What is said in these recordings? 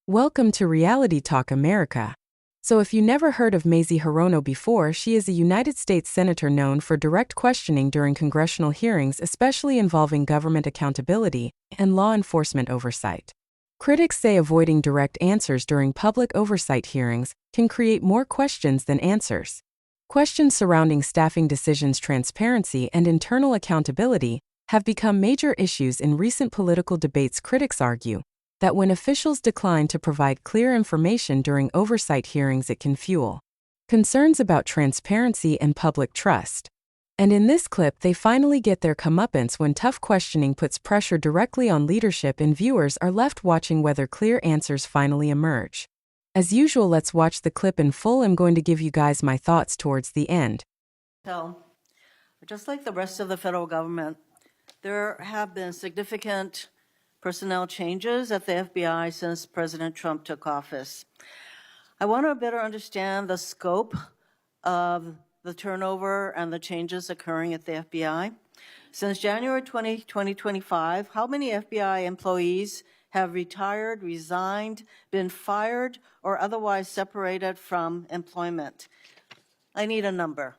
Welcome to Reality Talk America. So, if you never heard of Mazie Hirono before, she is a United States Senator known for direct questioning during congressional hearings, especially involving government accountability and law enforcement oversight. Critics say avoiding direct answers during public oversight hearings can create more questions than answers. Questions surrounding staffing decisions, transparency, and internal accountability have become major issues in recent political debates. Critics argue that when officials decline to provide clear information during oversight hearings, it can fuel concerns about transparency and public trust. And in this clip, they finally get their comeuppance when tough questioning puts pressure directly on leadership and viewers are left watching whether clear answers finally emerge. As usual, let's watch the clip in full. I'm going to give you guys my thoughts towards the end. So, just like the rest of the federal government, there have been significant personnel changes at the FBI since President Trump took office. I want to better understand the scope of the turnover and the changes occurring at the FBI. Since January 2025, how many FBI employees have retired, resigned, been fired, or otherwise separated from employment? I need a number.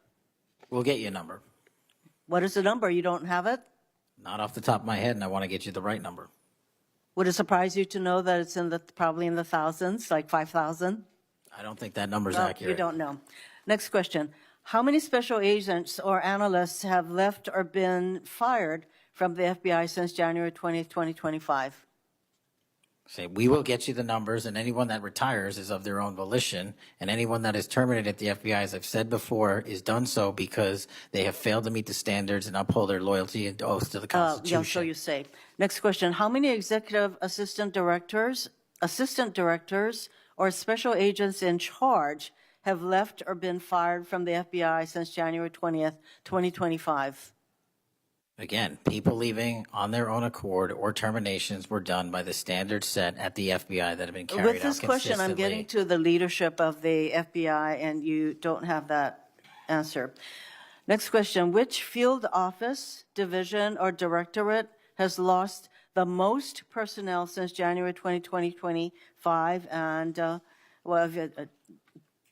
We'll get you a number. What is the number? You don't have it? Not off the top of my head, and I want to get you the right number. Would it surprise you to know that it's probably in the thousands, like 5,000? I don't think that number's Well, accurate. you don't know. Next question. How many special agents or analysts have left or been fired from the FBI since January 20th, 2025? Say, we will get you the numbers, and anyone that retires is of their own volition, and anyone that is terminated at the FBI, as I've said before, is done so because they have failed to meet the standards and uphold their loyalty and oath to the Constitution. Yeah, so you say. Next question. How many executive assistant directors, or special agents in charge have left or been fired from the FBI since January 20th, 2025? Again, people leaving on their own accord or terminations were done by the standards set at the FBI that have been carried out With this question, I'm consistently. getting to the leadership of the FBI, and you don't have that answer. Next question. Which field office, division, or directorate has lost the most personnel since January 2025? And do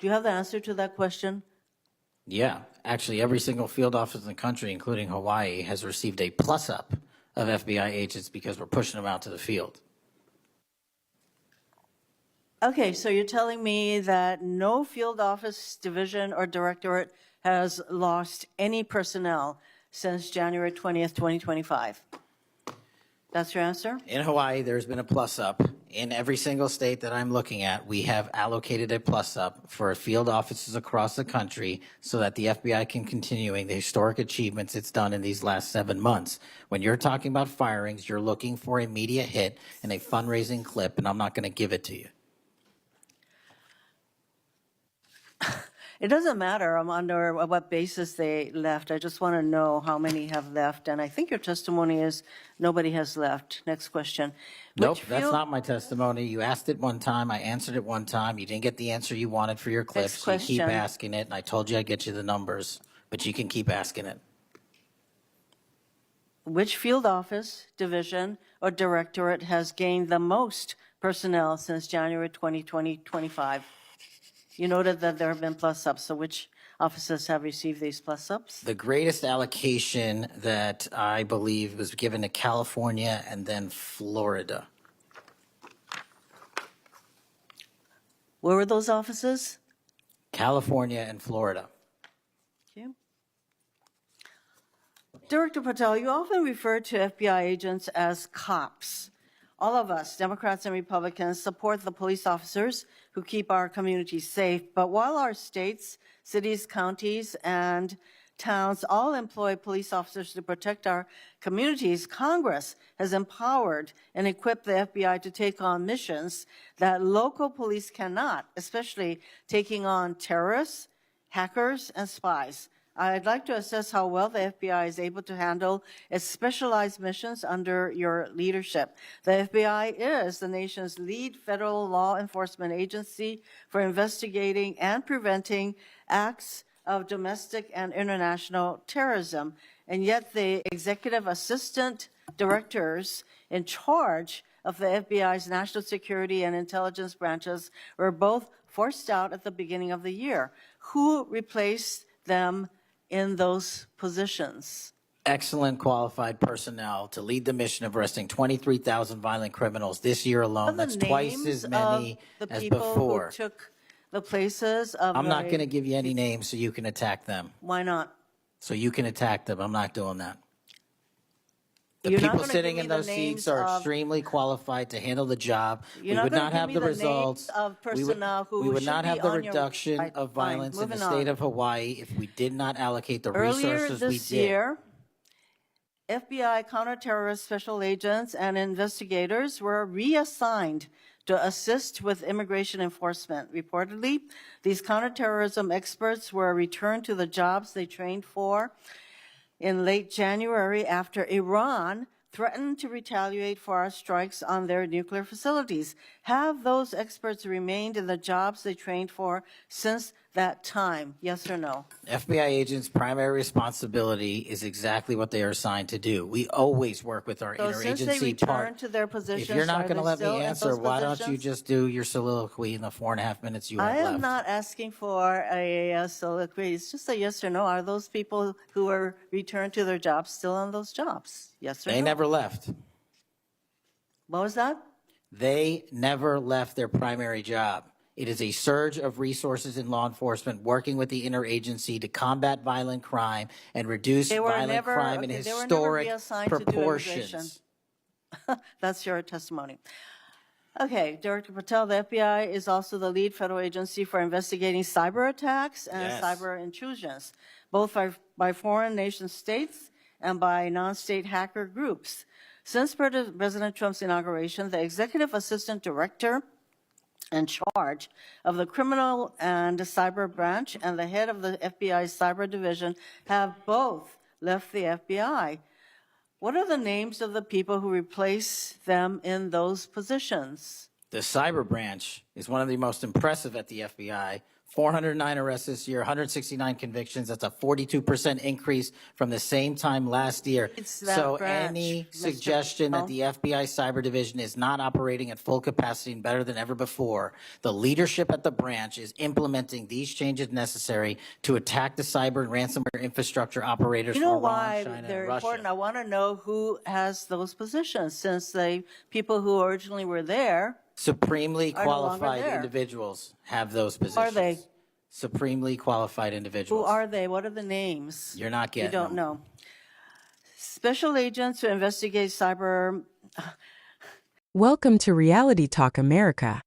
you have the answer to that question? Yeah, actually, every single field office in the country, including Hawaii, has received a plus-up of FBI agents because we're pushing them out to the field. Okay, so you're telling me that no field office, division, or directorate has lost any personnel since January 20th, 2025. That's your answer? In Hawaii, there's been a plus-up. In every single state that I'm looking at, we have allocated a plus-up for field offices across the country so that the FBI can continuing the historic achievements it's done in these last 7 months. When you're talking about firings, you're looking for a media hit and a fundraising clip, and I'm not going to give it to you. It doesn't matter under what basis they left. I just want to know how many have left. And I think your testimony is nobody has left. Next question. Nope, that's not my testimony. You asked it one time. I answered it one time. You didn't get the answer you wanted for your clip. Next So you keep question. asking it, and I told you I'd get you the numbers, but you can keep asking it. Which field office, division, or directorate has gained the most personnel since January 2025? You noted that there have been plus-ups, so which offices have received these plus-ups? The greatest allocation that I believe was given to California and then Florida. Where were those offices? California and Florida. Thank you. Director Patel, you often refer to FBI agents as cops. All of us, Democrats and Republicans, support the police officers who keep our communities safe. But while our states, cities, counties, and towns all employ police officers to protect our communities, Congress has empowered and equipped the FBI to take on missions that local police cannot, especially taking on terrorists, hackers, and spies. I'd like to assess how well the FBI is able to handle its specialized missions under your leadership. The FBI is the nation's lead federal law enforcement agency for investigating and preventing acts of domestic and international terrorism. And yet the executive assistant directors in charge of the FBI's national security and intelligence branches were both forced out at the beginning of the year. Who replaced them in those positions? Excellent qualified personnel to lead the mission of arresting 23,000 violent criminals this year alone. That's twice as many as before. Who took the places of I'm not going to give you any names so you can attack them. Why not? So you can attack them. I'm not doing that. The You're not people gonna sitting give in me the those seats names are of- extremely qualified to handle the job. We You're not would gonna not give have me the the names results. of personnel who We would should not be have the on your- reduction Right, of fine, violence in the moving state on. of Hawaii if we did not allocate the Earlier resources we this did. year, FBI counterterrorist special agents and investigators were reassigned to assist with immigration enforcement. Reportedly, these counterterrorism experts were returned to the jobs they trained for in late January after Iran threatened to retaliate for our strikes on their nuclear facilities. Have those experts remained in the jobs they trained for since that time? Yes or no? FBI agents' primary responsibility is exactly what they are assigned to do. We always work with our So since they interagency returned part. to their positions, If you're not are going to they let me still at answer, those why don't you positions? just do your soliloquy in the 4.5 minutes you have I left? am not asking for a soliloquy. It's just a yes or no. Are those people who were returned to their jobs still on those jobs? Yes or no? They never left. What was that? They never left their primary job. It is a surge of resources in law enforcement working with the interagency to combat violent crime and reduce They were violent never- crime in okay, they were never historic reassigned to do proportions. That's your testimony. Okay, Director Patel, the FBI is also the lead federal agency for investigating cyber attacks and Yes. cyber intrusions, both by foreign nation states and by non-state hacker groups. Since President Trump's inauguration, the executive assistant director in charge of the criminal and cyber branch and the head of the FBI's cyber division have both left the FBI. What are the names of the people who replace them in those positions? The cyber branch is one of the most impressive at the FBI. 409 arrests this year, 169 convictions. That's a 42% increase from the same time last year. It's that So branch, any Mr. suggestion that Patel. the FBI cyber division is not operating at full capacity and better than ever before, the leadership at the branch is implementing these changes necessary to attack the cyber and ransomware infrastructure operators You know for Iran, why China, they're and Russia. important? I want to know who has those positions, since the people who originally were there. Supremely are no longer qualified there. individuals have those positions. are they? Supremely qualified Who individuals. are they? What are the names? You're not getting You don't them. know. Special agents who investigate cyber. Welcome to Reality Talk America.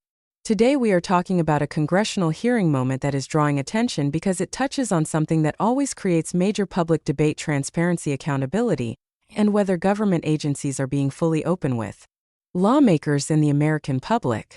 Today we are talking about a congressional hearing moment that is drawing attention because it touches on something that always creates major public debate: transparency, accountability, and whether government agencies are being fully open with lawmakers and the American public.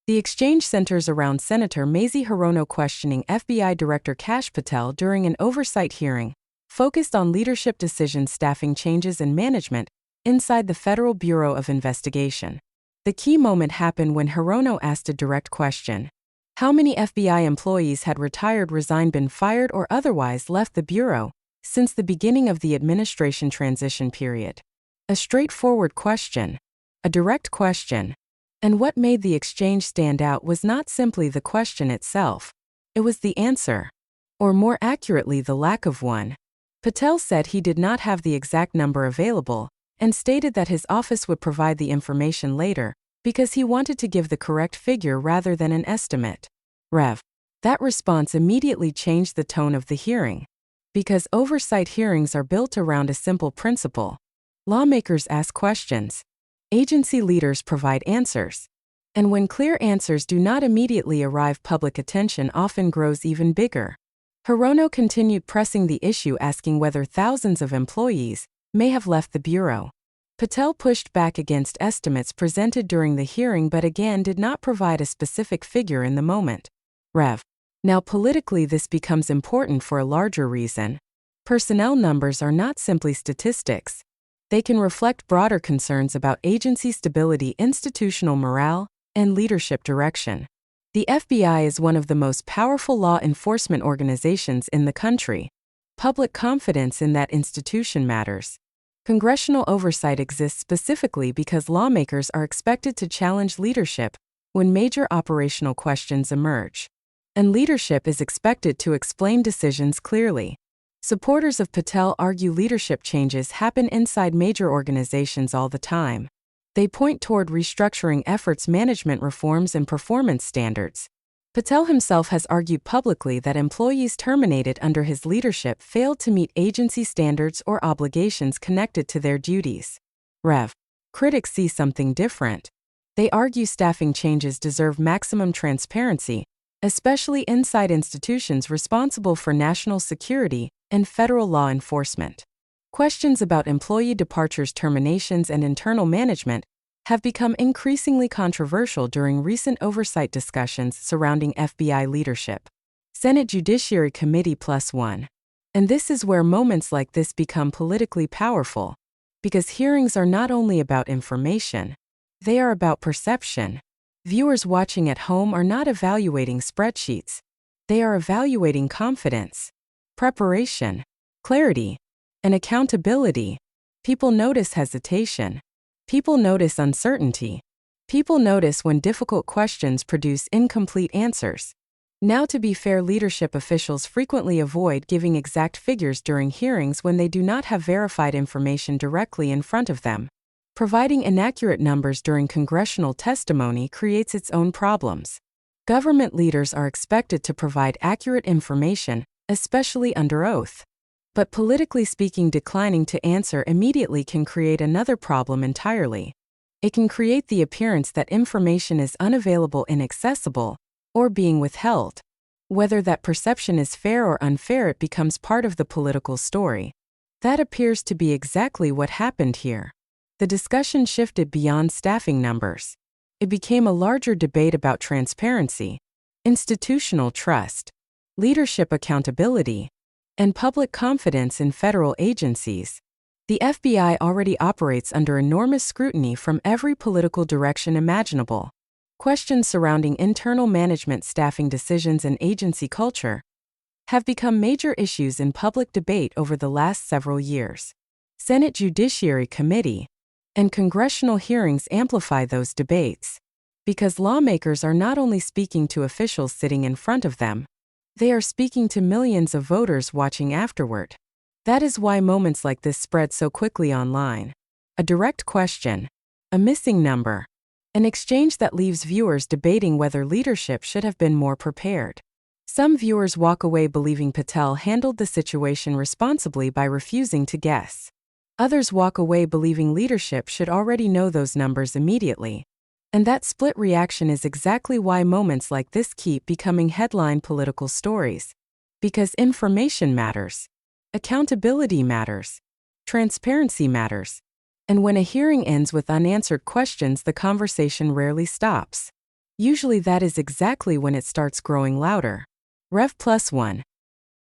The exchange centers around Senator Mazie Hirono questioning FBI Director Kash Patel during an oversight hearing, focused on leadership decisions, staffing changes, and management inside the Federal Bureau of Investigation. The key moment happened when Hirono asked a direct question: how many FBI employees had retired, resigned, been fired, or otherwise left the Bureau since the beginning of the administration transition period? A straightforward question. A direct question. And what made the exchange stand out was not simply the question itself. It was the answer. Or more accurately, the lack of one. Patel said he did not have the exact number available, and stated that his office would provide the information later, because he wanted to give the correct figure rather than an estimate. Rev. That response immediately changed the tone of the hearing. Because oversight hearings are built around a simple principle. Lawmakers ask questions. Agency leaders provide answers. And when clear answers do not immediately arrive, public attention often grows even bigger. Hirono continued pressing the issue, asking whether thousands of employees may have left the Bureau. Patel pushed back against estimates presented during the hearing but again did not provide a specific figure in the moment. Rev. Now politically this becomes important for a larger reason. Personnel numbers are not simply statistics. They can reflect broader concerns about agency stability, institutional morale, and leadership direction. The FBI is one of the most powerful law enforcement organizations in the country. Public confidence in that institution matters. Congressional oversight exists specifically because lawmakers are expected to challenge leadership when major operational questions emerge. And leadership is expected to explain decisions clearly. Supporters of Patel argue leadership changes happen inside major organizations all the time. They point toward restructuring efforts, management reforms, and performance standards. Patel himself has argued publicly that employees terminated under his leadership failed to meet agency standards or obligations connected to their duties. Critics see something different. They argue staffing changes deserve maximum transparency, especially inside institutions responsible for national security and federal law enforcement. Questions about employee departures, terminations, and internal management have become increasingly controversial during recent oversight discussions surrounding FBI leadership. Senate Judiciary Committee +1. And this is where moments like this become politically powerful, because hearings are not only about information, they are about perception. Viewers watching at home are not evaluating spreadsheets. They are evaluating confidence, preparation, clarity, and accountability. People notice hesitation. People notice uncertainty. People notice when difficult questions produce incomplete answers. Now, to be fair, leadership officials frequently avoid giving exact figures during hearings when they do not have verified information directly in front of them. Providing inaccurate numbers during congressional testimony creates its own problems. Government leaders are expected to provide accurate information, especially under oath. But politically speaking, declining to answer immediately can create another problem entirely. It can create the appearance that information is unavailable, inaccessible, or being withheld. Whether that perception is fair or unfair, it becomes part of the political story. That appears to be exactly what happened here. The discussion shifted beyond staffing numbers. It became a larger debate about transparency, institutional trust, leadership accountability, and public confidence in federal agencies. The FBI already operates under enormous scrutiny from every political direction imaginable. Questions surrounding internal management, staffing decisions, and agency culture have become major issues in public debate over the last several years. Senate Judiciary Committee and congressional hearings amplify those debates, because lawmakers are not only speaking to officials sitting in front of them, they are speaking to millions of voters watching afterward. That is why moments like this spread so quickly online. A direct question, a missing number, an exchange that leaves viewers debating whether leadership should have been more prepared. Some viewers walk away believing Patel handled the situation responsibly by refusing to guess. Others walk away believing leadership should already know those numbers immediately. And that split reaction is exactly why moments like this keep becoming headline political stories. Because information matters. Accountability matters. Transparency matters. And when a hearing ends with unanswered questions, the conversation rarely stops. Usually that is exactly when it starts growing louder. Rev +1.